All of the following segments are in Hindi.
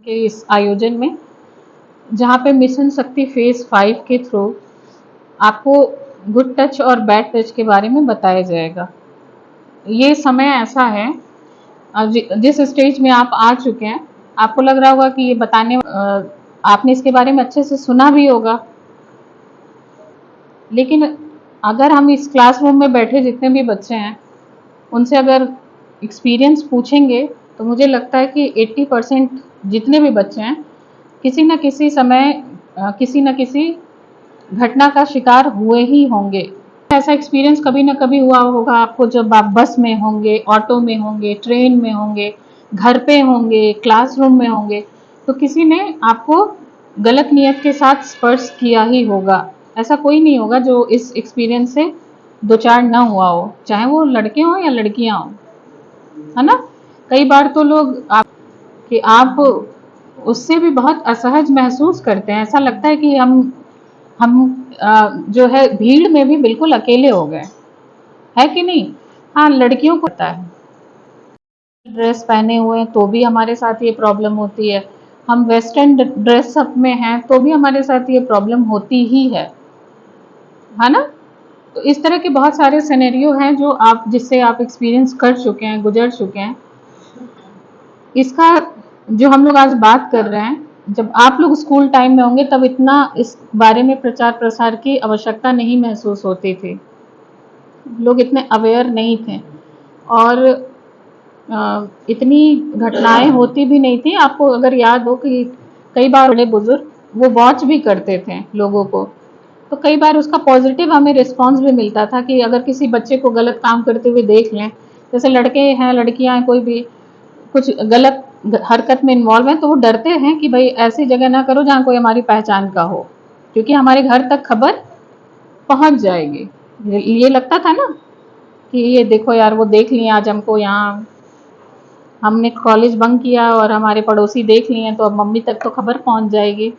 के इस आयोजन में, जहाँ पे मिशन शक्ति फेज़ 5 के थ्रू आपको गुड टच और बैड टच के बारे में बताया जाएगा। ये समय ऐसा है, जिस स्टेज में आप आ चुके हैं, आपको लग रहा होगा कि ये आपने इसके बारे में अच्छे से सुना भी होगा, लेकिन अगर हम इस क्लासरूम में बैठे जितने भी बच्चे हैं, उनसे अगर एक्सपीरियंस पूछेंगे, तो मुझे लगता है कि 80% जितने भी बच्चे हैं, किसी न किसी समय किसी न किसी घटना का शिकार हुए ही होंगे। ऐसा एक्सपीरियंस कभी ना कभी हुआ होगा आपको, जब आप बस में होंगे, ऑटो में होंगे, ट्रेन में होंगे, घर पे होंगे, क्लासरूम में होंगे, तो किसी ने आपको गलत नियत के साथ स्पर्श किया ही होगा। ऐसा कोई नहीं होगा जो इस एक्सपीरियंस से दो चार ना हुआ हो, चाहे वो लड़के हों या लड़कियां हों, है ना। कई बार तो आप उससे भी बहुत असहज महसूस करते हैं, ऐसा लगता है कि हम जो है भीड़ में भी बिल्कुल अकेले हो गए, है कि नहीं। हाँ, लड़कियों को पता है, ड्रेस पहने हुए हैं तो भी हमारे साथ ये प्रॉब्लम होती है, हम वेस्टर्न ड्रेस अप में हैं तो भी हमारे साथ ये प्रॉब्लम होती ही है ना। तो इस तरह के बहुत सारे सिनेरियो हैं जो जिससे आप एक्सपीरियंस कर चुके हैं, गुजर चुके हैं। इसका जो हम लोग आज बात कर रहे हैं, जब आप लोग स्कूल टाइम में होंगे तब इतना इस बारे में प्रचार प्रसार की आवश्यकता नहीं महसूस होती थी, लोग इतने अवेयर नहीं थे, और इतनी घटनाएं होती भी नहीं थी। आपको अगर याद हो कि कई बार बड़े बुजुर्ग वो वॉच भी करते थे लोगों को, तो कई बार उसका पॉजिटिव हमें रिस्पांस भी मिलता था कि अगर किसी बच्चे को गलत काम करते हुए देख लें, जैसे लड़के हैं, लड़कियां हैं, कोई भी कुछ गलत हरकत में इन्वॉल्व है, तो वो डरते हैं कि भाई ऐसी जगह ना करो जहाँ कोई हमारी पहचान का हो, क्योंकि हमारे घर तक खबर पहुंच जाएगी। ये लगता था ना कि ये देखो यार, वो देख लिए आज हमको, यहाँ हमने कॉलेज बंक किया और हमारे पड़ोसी देख लिए, तो अब मम्मी तक तो खबर पहुंच जाएगी।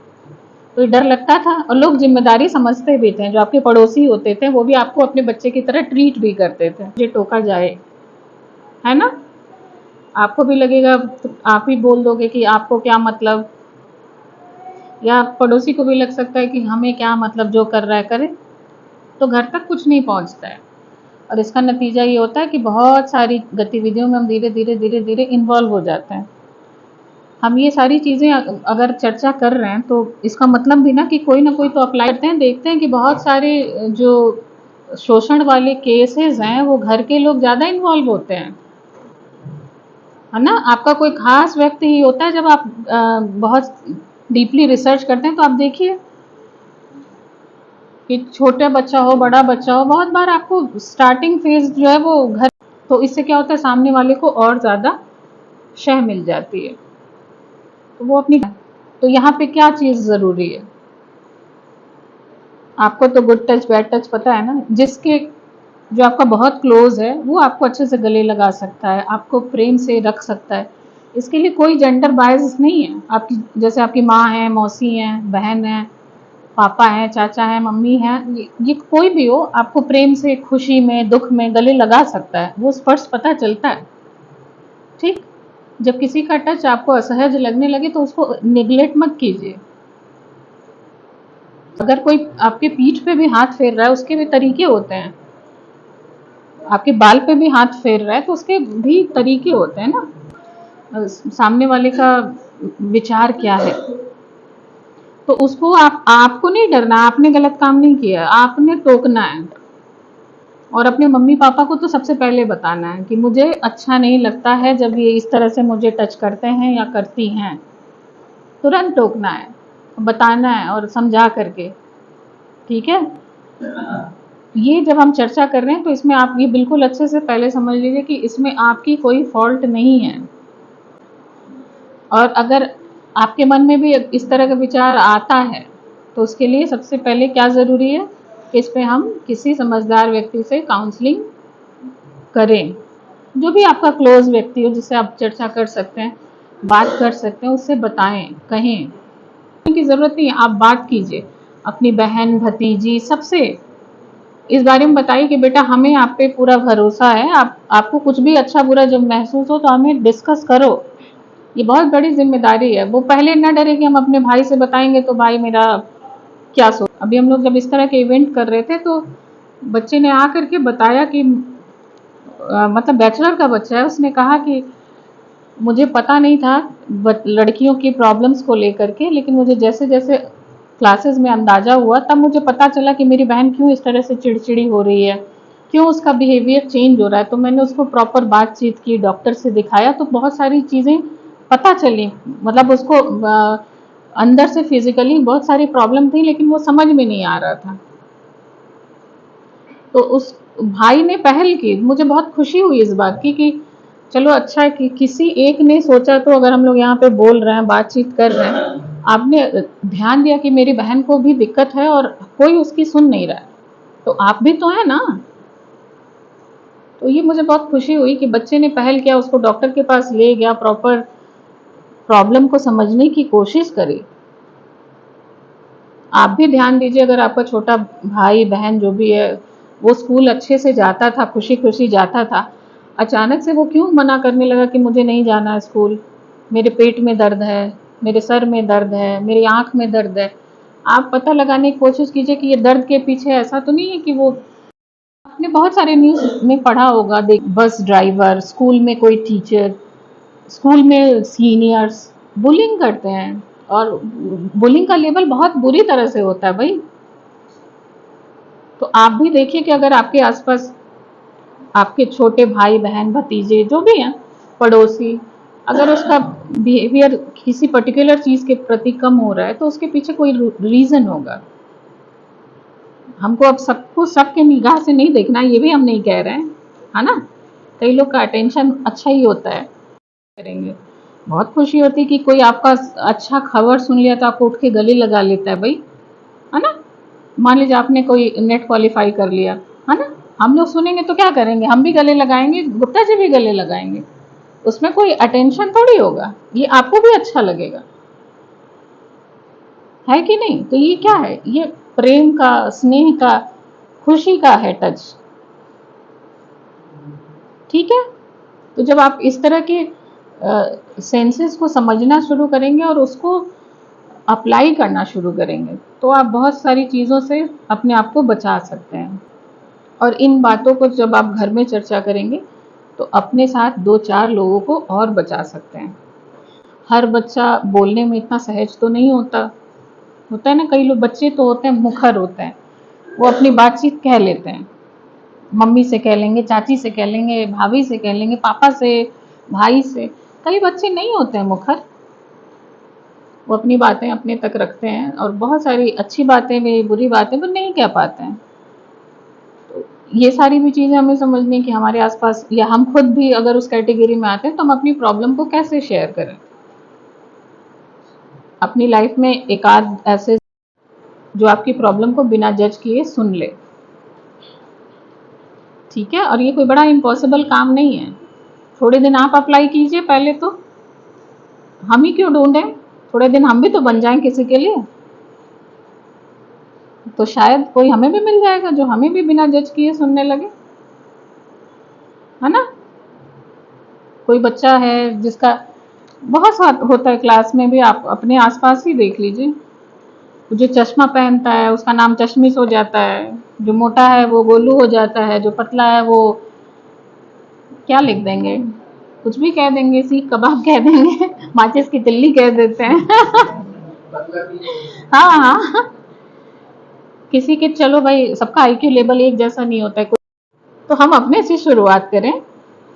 तो डर लगता था, और लोग जिम्मेदारी समझते भी थे। जो आपके पड़ोसी होते थे वो भी आपको अपने बच्चे की तरह ट्रीट भी करते थे, जो टोका जाए, है ना। आपको भी लगेगा तो आप ही बोल दोगे कि आपको क्या मतलब, या पड़ोसी को भी लग सकता है कि हमें क्या मतलब, जो कर रहा है करे, तो घर तक कुछ नहीं पहुंचता है। और इसका नतीजा ये होता है कि बहुत सारी गतिविधियों में हम धीरे धीरे धीरे धीरे इन्वॉल्व हो जाते हैं। हम ये सारी चीज़ें अगर चर्चा कर रहे हैं, तो इसका मतलब भी ना कि कोई ना कोई तो अप्लाई करते हैं। देखते हैं कि बहुत सारे जो शोषण वाले केसेस हैं, वो घर के लोग ज़्यादा इन्वॉल्व होते हैं, है ना। आपका कोई खास व्यक्ति ही होता है। जब आप बहुत डीपली रिसर्च करते हैं, तो आप देखिए कि छोटा बच्चा हो, बड़ा बच्चा हो, बहुत बार आपको स्टार्टिंग फेज जो है वो घर, तो इससे क्या होता है, सामने वाले को और ज़्यादा शह मिल जाती है, तो वो अपनी, तो यहाँ पे क्या चीज़ ज़रूरी है। आपको तो गुड टच बैड टच पता है ना। जो आपका बहुत क्लोज है वो आपको अच्छे से गले लगा सकता है, आपको प्रेम से रख सकता है। इसके लिए कोई जेंडर बायस नहीं है। आपकी जैसे आपकी माँ है, मौसी हैं, बहन है, पापा हैं, चाचा हैं, मम्मी हैं, ये कोई भी हो, आपको प्रेम से खुशी में दुख में गले लगा सकता है, वो स्पर्श पता चलता है। ठीक, जब किसी का टच आपको असहज लगने लगे तो उसको निगलेक्ट मत कीजिए। अगर कोई आपके पीठ पे भी हाथ फेर रहा है, उसके भी तरीके होते हैं। आपके बाल पे भी हाथ फेर रहा है तो उसके भी तरीके होते हैं ना। सामने वाले का विचार क्या है, तो उसको आपको नहीं डरना। आपने गलत काम नहीं किया, आपने टोकना है, और अपने मम्मी पापा को तो सबसे पहले बताना है कि मुझे अच्छा नहीं लगता है जब ये इस तरह से मुझे टच करते हैं या करती हैं। तुरंत टोकना है, बताना है, और समझा करके, ठीक है। ये जब हम चर्चा कर रहे हैं, तो इसमें आप ये बिल्कुल अच्छे से पहले समझ लीजिए कि इसमें आपकी कोई फॉल्ट नहीं है। और अगर आपके मन में भी इस तरह का विचार आता है, तो उसके लिए सबसे पहले क्या ज़रूरी है कि इस पे हम किसी समझदार व्यक्ति से काउंसलिंग करें। जो भी आपका क्लोज व्यक्ति हो, जिससे आप चर्चा कर सकते हैं, बात कर सकते हैं, उससे बताएं, कहें की ज़रूरत नहीं है। आप बात कीजिए अपनी बहन, भतीजी, सबसे इस बारे में बताइए कि बेटा हमें आप पे पूरा भरोसा है, आपको कुछ भी अच्छा बुरा जब महसूस हो तो हमें डिस्कस करो, ये बहुत बड़ी जिम्मेदारी है। वो पहले न डरे कि हम अपने भाई से बताएंगे तो भाई मेरा क्या सोच। अभी हम लोग जब इस तरह के इवेंट कर रहे थे तो बच्चे ने आकर के बताया कि मतलब बैचलर का बच्चा है, उसने कहा कि मुझे पता नहीं था लड़कियों की प्रॉब्लम्स को लेकर के, लेकिन मुझे जैसे जैसे क्लासेस में अंदाजा हुआ तब मुझे पता चला कि मेरी बहन क्यों इस तरह से चिड़चिड़ी हो रही है, क्यों उसका बिहेवियर चेंज हो रहा है। तो मैंने उसको प्रॉपर बातचीत की, डॉक्टर से दिखाया, तो बहुत सारी चीज़ें पता चली। मतलब उसको अंदर से फिजिकली बहुत सारी प्रॉब्लम थी लेकिन वो समझ में नहीं आ रहा था। तो उस भाई ने पहल की, मुझे बहुत खुशी हुई इस बात की कि चलो अच्छा है कि किसी एक ने सोचा। तो अगर हम लोग यहाँ पे बोल रहे हैं, बातचीत कर रहे हैं, आपने ध्यान दिया कि मेरी बहन को भी दिक्कत है और कोई उसकी सुन नहीं रहा है, तो आप भी तो है ना। तो ये मुझे बहुत खुशी हुई कि बच्चे ने पहल किया, उसको डॉक्टर के पास ले गया, प्रॉपर प्रॉब्लम को समझने की कोशिश करी। आप भी ध्यान दीजिए, अगर आपका छोटा भाई बहन जो भी है वो स्कूल अच्छे से जाता था, खुशी खुशी जाता था, अचानक से वो क्यों मना करने लगा कि मुझे नहीं जाना है स्कूल, मेरे पेट में दर्द है, मेरे सर में दर्द है, मेरी आंख में दर्द है। आप पता लगाने की कोशिश कीजिए कि ये दर्द के पीछे ऐसा तो नहीं है कि वो, आपने बहुत सारे न्यूज़ में पढ़ा होगा, देख, बस ड्राइवर, स्कूल में कोई टीचर, स्कूल में सीनियर्स बुलिंग करते हैं, और बुलिंग का लेवल बहुत बुरी तरह से होता है भाई। तो आप भी देखिए कि अगर आपके आसपास आपके छोटे भाई बहन भतीजे जो भी हैं, पड़ोसी, अगर उसका बिहेवियर किसी पर्टिकुलर चीज़ के प्रति कम हो रहा है तो उसके पीछे कोई रीज़न होगा। हमको अब सबको सबके निगाह से नहीं देखना, ये भी हम नहीं कह रहे हैं, है ना। कई लोग का अटेंशन अच्छा ही होता है, करेंगे। बहुत खुशी होती है कि कोई आपका अच्छा खबर सुन लिया तो आपको उठ के गले लगा लेता है भाई, है ना। मान लीजिए आपने कोई नेट क्वालिफाई कर लिया, है ना, हम लोग सुनेंगे तो क्या करेंगे, हम भी गले लगाएंगे, गुप्ता जी भी गले लगाएंगे। उसमें कोई अटेंशन थोड़ी होगा, ये आपको भी अच्छा लगेगा, है कि नहीं। तो ये क्या है, ये प्रेम का, स्नेह का, खुशी का है टच। ठीक है। तो जब आप इस तरह के सेंसेस को समझना शुरू करेंगे और उसको अप्लाई करना शुरू करेंगे तो आप बहुत सारी चीज़ों से अपने आप को बचा सकते हैं। और इन बातों को जब आप घर में चर्चा करेंगे तो अपने साथ 2-4 लोगों को और बचा सकते हैं। हर बच्चा बोलने में इतना सहज तो नहीं होता, होता है ना, कई लोग बच्चे तो होते हैं मुखर होते हैं, वो अपनी बातचीत कह लेते हैं, मम्मी से कह लेंगे, चाची से कह लेंगे, भाभी से कह लेंगे, पापा से, भाई से। कई बच्चे नहीं होते हैं मुखर, वो अपनी बातें अपने तक रखते हैं और बहुत सारी अच्छी बातें भी, बुरी बातें वो नहीं कह पाते हैं। तो ये सारी भी चीज़ें हमें समझनी कि हमारे आसपास या हम खुद भी अगर उस कैटेगरी में आते हैं तो हम अपनी प्रॉब्लम को कैसे शेयर करें। अपनी लाइफ में एक आध ऐसे जो आपकी प्रॉब्लम को बिना जज किए सुन ले, ठीक है। और ये कोई बड़ा इम्पॉसिबल काम नहीं है, थोड़े दिन आप अप्लाई कीजिए पहले तो, हम ही क्यों ढूंढें, थोड़े दिन हम भी तो बन जाएं किसी के लिए, तो शायद कोई हमें भी मिल जाएगा जो हमें भी बिना जज किए सुनने लगे, है ना। कोई बच्चा है जिसका बहुत साथ होता है क्लास में भी, आप अपने आसपास ही देख लीजिए, जो चश्मा पहनता है उसका नाम चश्मिश हो जाता है, जो मोटा है वो गोलू हो जाता है, जो पतला है वो क्या लिख देंगे, कुछ भी कह देंगे, सीख कबाब कह देंगे माचिस की तिल्ली कह देते हैं हाँ हाँ, किसी के, चलो भाई सबका आईक्यू लेवल एक जैसा नहीं होता है, तो हम अपने से शुरुआत करें,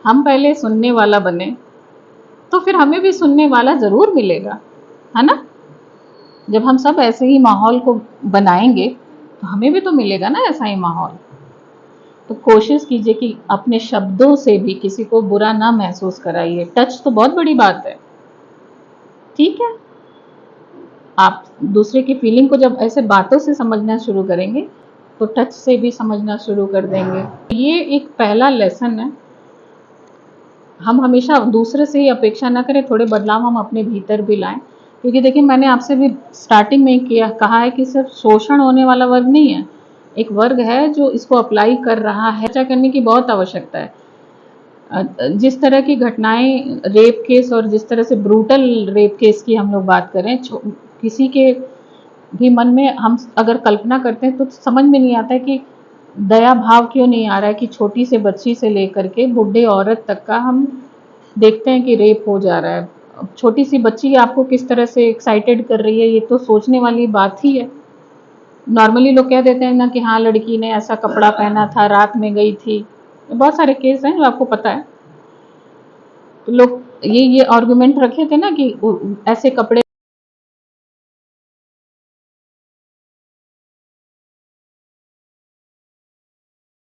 हम पहले सुनने वाला बने, तो फिर हमें भी सुनने वाला ज़रूर मिलेगा, है ना। जब हम सब ऐसे ही माहौल को बनाएंगे तो हमें भी तो मिलेगा ना ऐसा ही माहौल। तो कोशिश कीजिए कि अपने शब्दों से भी किसी को बुरा ना महसूस कराइए, टच तो बहुत बड़ी बात है, ठीक है। आप दूसरे की फीलिंग को जब ऐसे बातों से समझना शुरू करेंगे तो टच से भी समझना शुरू कर देंगे। ये एक पहला लेसन है, हम हमेशा दूसरे से ही अपेक्षा ना करें, थोड़े बदलाव हम अपने भीतर भी लाएं। क्योंकि देखिए मैंने आपसे भी स्टार्टिंग में किया कहा है कि सिर्फ शोषण होने वाला वर्ग नहीं है, एक वर्ग है जो इसको अप्लाई कर रहा है, चर्चा करने की बहुत आवश्यकता है। जिस तरह की घटनाएं रेप केस और जिस तरह से ब्रूटल रेप केस की हम लोग बात करें, किसी के भी मन में हम अगर कल्पना करते हैं तो समझ में नहीं आता है कि दया भाव क्यों नहीं आ रहा है कि छोटी से बच्ची से लेकर के बुढ़े औरत तक का हम देखते हैं कि रेप हो जा रहा है। छोटी सी बच्ची आपको किस तरह से एक्साइटेड कर रही है, ये तो सोचने वाली बात ही है। नॉर्मली लोग कह देते हैं ना कि हाँ लड़की ने ऐसा कपड़ा पहना था, रात में गई थी, बहुत सारे केस हैं जो आपको पता है। तो लोग ये आर्गुमेंट रखे थे ना कि ऐसे कपड़े